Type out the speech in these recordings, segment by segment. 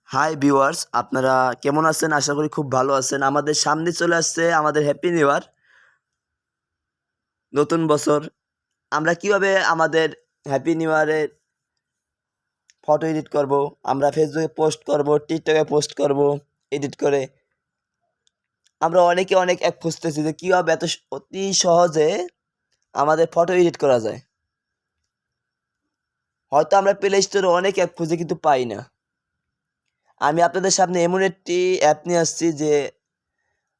Hi viewers, আপনারা কেমন আছেন? আশা করি খুব ভালো আছেন। আমাদের সামনে চলে আসছে আমাদের হ্যাপি নিউ ইয়ার, নতুন বছর। আমরা কিভাবে আমাদের হ্যাপি নিউ ইয়ারের ফটো এডিট করব, আমরা ফেসবুকে পোস্ট করব, টিকটকে পোস্ট করব এডিট করে। আমরা অনেকে অনেক অ্যাপ খুঁজতেছি যে কীভাবে অতি সহজে আমাদের ফটো এডিট করা যায়। হয়তো আমরা প্লে স্টোরে অনেক অ্যাপ খুঁজে কিন্তু পাই না। আমি আপনাদের সামনে এমন একটি অ্যাপ নিয়ে আসছি যে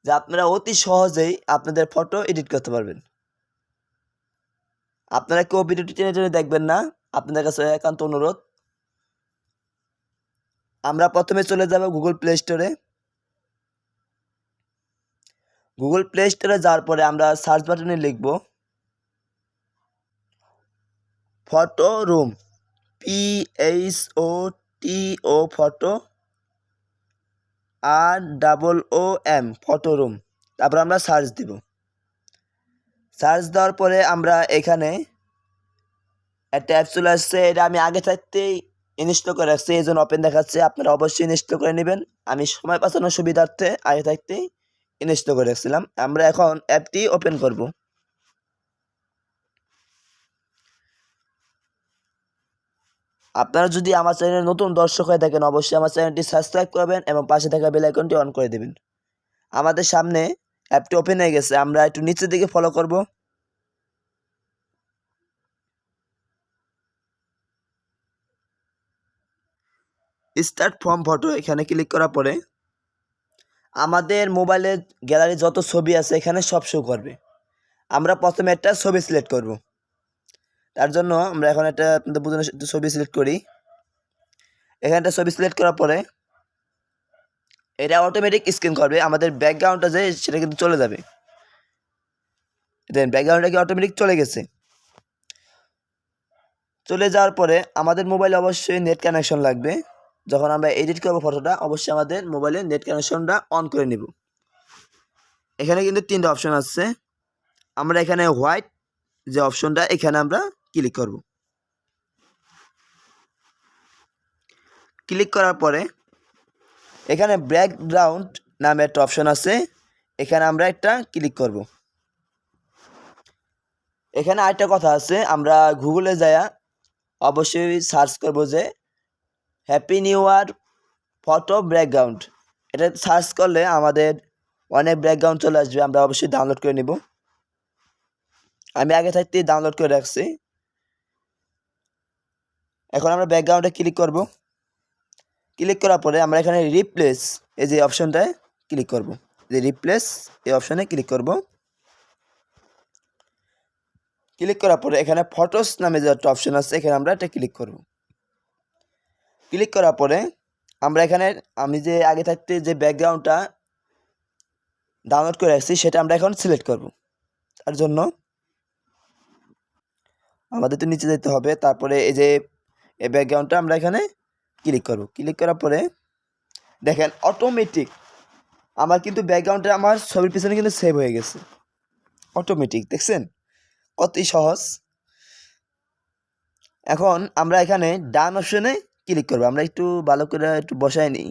যা আপনারা অতি সহজেই আপনাদের ফটো এডিট করতে পারবেন। আপনারা কেউ ভিডিওটি টেনে টেনে দেখবেন না, আপনাদের কাছে একান্ত অনুরোধ। আমরা প্রথমে চলে যাব গুগল প্লে স্টোরে। গুগল প্লে স্টোরে যাওয়ার পরে আমরা সার্চ বাটনে লিখব photo room, PHOTO photo ROOM photo room. তারপর আমরা সার্চ দিব। সার্চ দেওয়ার পরে আমরা এখানে একটা অ্যাপ চলে আসছে। এটা আমি আগে থাকতেই ইনস্টল করে রাখছি, এই জন্য ওপেন দেখাচ্ছে। আপনারা অবশ্যই ইনস্টল করে নেবেন। আমি সময় বাঁচানোর সুবিধার্থে আগে থাকতেই ইনস্টল করে রাখছিলাম। আমরা এখন অ্যাপটি ওপেন করব। আপনারা যদি আমার চ্যানেলে নতুন দর্শক হয়ে থাকেন, অবশ্যই আমার চ্যানেলটি সাবস্ক্রাইব করবেন এবং পাশে থাকা বেল আইকনটি অন করে দেবেন। আমাদের সামনে অ্যাপটি ওপেন হয়ে গেছে। আমরা একটু নিচের দিকে ফলো করব। স্টার্ট ফ্রম ফটো এখানে ক্লিক করার পরে আমাদের মোবাইলের গ্যালারি যত ছবি আছে এখানে সব শো করবে। আমরা প্রথমে একটা ছবি সিলেক্ট করব। তার জন্য আমরা এখন একটা আপনাদের বোঝানোর ছবি সিলেক্ট করি। এখানে একটা ছবি সিলেক্ট করার পরে এটা অটোমেটিক স্ক্যান করবে। আমাদের ব্যাকগ্রাউন্ডটা যে সেটা কিন্তু চলে যাবে। দেন ব্যাকগ্রাউন্ডটা কি অটোমেটিক চলে গেছে। চলে যাওয়ার পরে আমাদের মোবাইলে অবশ্যই নেট কানেকশন লাগবে। যখন আমরা এডিট করব ফটোটা, অবশ্যই আমাদের মোবাইলে নেট কানেকশনটা অন করে নেব। এখানে কিন্তু তিনটা অপশন আছে। আমরা এখানে হোয়াইট যে অপশনটা, এখানে আমরা ক্লিক করব। ক্লিক করার পরে এখানে ব্যাকগ্রাউন্ড নামে একটা অপশন আছে, এখানে আমরা একটা ক্লিক করব। এখানে আরেকটা কথা আছে, আমরা গুগলে যায়া অবশ্যই সার্চ করব যে happy new year photo background. এটা সার্চ করলে আমাদের অনেক ব্যাকগ্রাউন্ড চলে আসবে। আমরা অবশ্যই ডাউনলোড করে নেব। আমি আগে থাকতেই ডাউনলোড করে রাখছি। এখন আমরা ব্যাকগ্রাউন্ডে ক্লিক করব। ক্লিক করার পরে আমরা এখানে রিপ্লেস এই যে অপশনটায় ক্লিক করব। যে রিপ্লেস এই অপশনে ক্লিক করব। ক্লিক করার পরে এখানে ফটোস নামে যে একটা অপশন আছে, এখানে আমরা এটা ক্লিক করব। ক্লিক করার পরে আমরা এখানে আমি যে আগে থাকতে যে ব্যাকগ্রাউন্ডটা ডাউনলোড করে রাখছি সেটা আমরা এখন সিলেক্ট করব। তার জন্য আমাদের তো নিচে যেতে হবে। তারপরে এই যে এই ব্যাকগ্রাউন্ডটা আমরা এখানে ক্লিক করব। ক্লিক করার পরে দেখেন অটোমেটিক আমার কিন্তু ব্যাকগ্রাউন্ডটা আমার ছবির পিছনে কিন্তু সেভ হয়ে গেছে অটোমেটিক। দেখছেন কতই সহজ। এখন আমরা এখানে ডান অপশনে ক্লিক করব। আমরা একটু ভালো করে একটু বসাই নিই।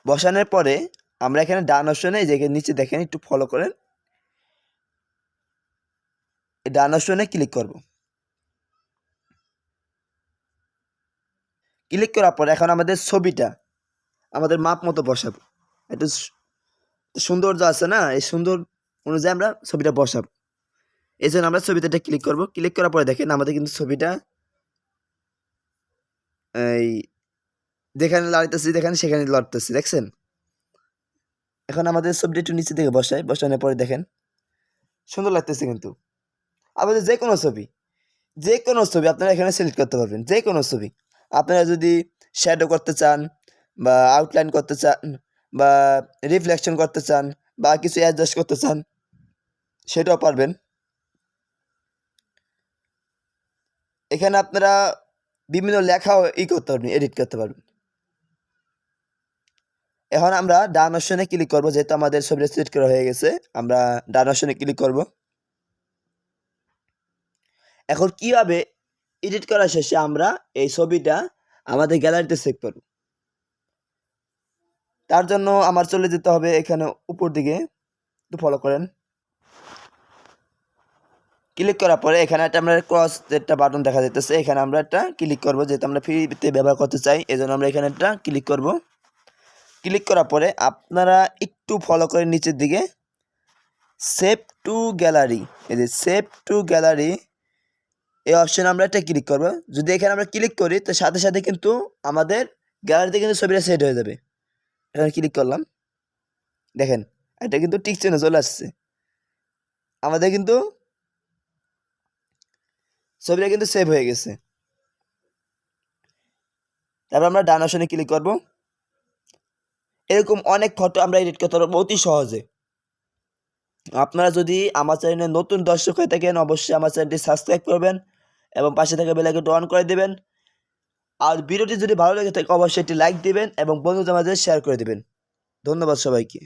বসানোর পরে আমরা এখানে ডান অপশনে যে নিচে দেখেন একটু ফলো করেন, এই ডান অপশনে ক্লিক করব। ক্লিক করার পর এখন আমাদের ছবিটা আমাদের মাপ মতো বসাবো। একটু সৌন্দর্য আছে না, এই সুন্দর অনুযায়ী আমরা ছবিটা বসাবো। এই জন্য আমরা ছবিতে একটা ক্লিক করব। ক্লিক করার পরে দেখেন আমাদের কিন্তু ছবিটা এই যেখানে লড়তেছি দেখেন সেখানে লড়তেছি, দেখছেন। এখন আমাদের ছবিটা একটু নিচে দিকে বসাই। বসানোর পরে দেখেন সুন্দর লাগতেছে কিন্তু। আমাদের যে কোনো ছবি আপনারা এখানে সিলেক্ট করতে পারবেন। যে কোনো ছবি আপনারা যদি শ্যাডো করতে চান বা আউটলাইন করতে চান বা রিফ্লেকশন করতে চান বা কিছু অ্যাডজাস্ট করতে চান সেটাও পারবেন। এখানে আপনারা বিভিন্ন লেখাও করতে পারবেন, এডিট করতে পারবেন। এখন আমরা ডান অপশনে ক্লিক করব। যেহেতু আমাদের ছবিটা সিলেক্ট করা হয়ে গেছে, আমরা ডান অপশনে ক্লিক করব। এখন কিভাবে এডিট করা শেষে আমরা এই ছবিটা আমাদের গ্যালারিতে সেভ করব। তার জন্য আমার চলে যেতে হবে এখানে উপর দিকে, একটু ফলো করেন। ক্লিক করার পরে এখানে একটা আমরা ক্রস একটা বাটন দেখা যাইতেছে, এখানে আমরা একটা ক্লিক করব, যেহেতু আমরা ফ্রিতে ব্যবহার করতে চাই এজন্য আমরা এখানে একটা ক্লিক করব। ক্লিক করার পরে আপনারা একটু ফলো করে নিচের দিকে সেভ টু গ্যালারি, এই যে সেভ টু গ্যালারি এই অপশনে আমরা একটা ক্লিক করব। যদি এখানে আমরা ক্লিক করি তো সাথে সাথে কিন্তু আমাদের গ্যালারিতে কিন্তু ছবিটা সেট হয়ে যাবে। এখানে ক্লিক করলাম, দেখেন এটা কিন্তু টিক চিহ্ন চলে আসছে, আমাদের কিন্তু ছবিটা কিন্তু সেভ হয়ে গেছে। তারপর আমরা ডান অপশনে ক্লিক করব। এরকম অনেক ফটো আমরা এডিট করতে পারবো অতি সহজে। আপনারা যদি আমার চ্যানেলে নতুন দর্শক হয়ে থাকেন অবশ্যই আমার চ্যানেলটি সাবস্ক্রাইব করবেন এবং পাশে থাকা বেল আইকনটি অন করে দেবেন। আর ভিডিওটি যদি ভালো লেগে থাকে অবশ্যই একটি লাইক দিবেন এবং বন্ধুদের মাঝে শেয়ার করে দেবেন। ধন্যবাদ সবাইকে।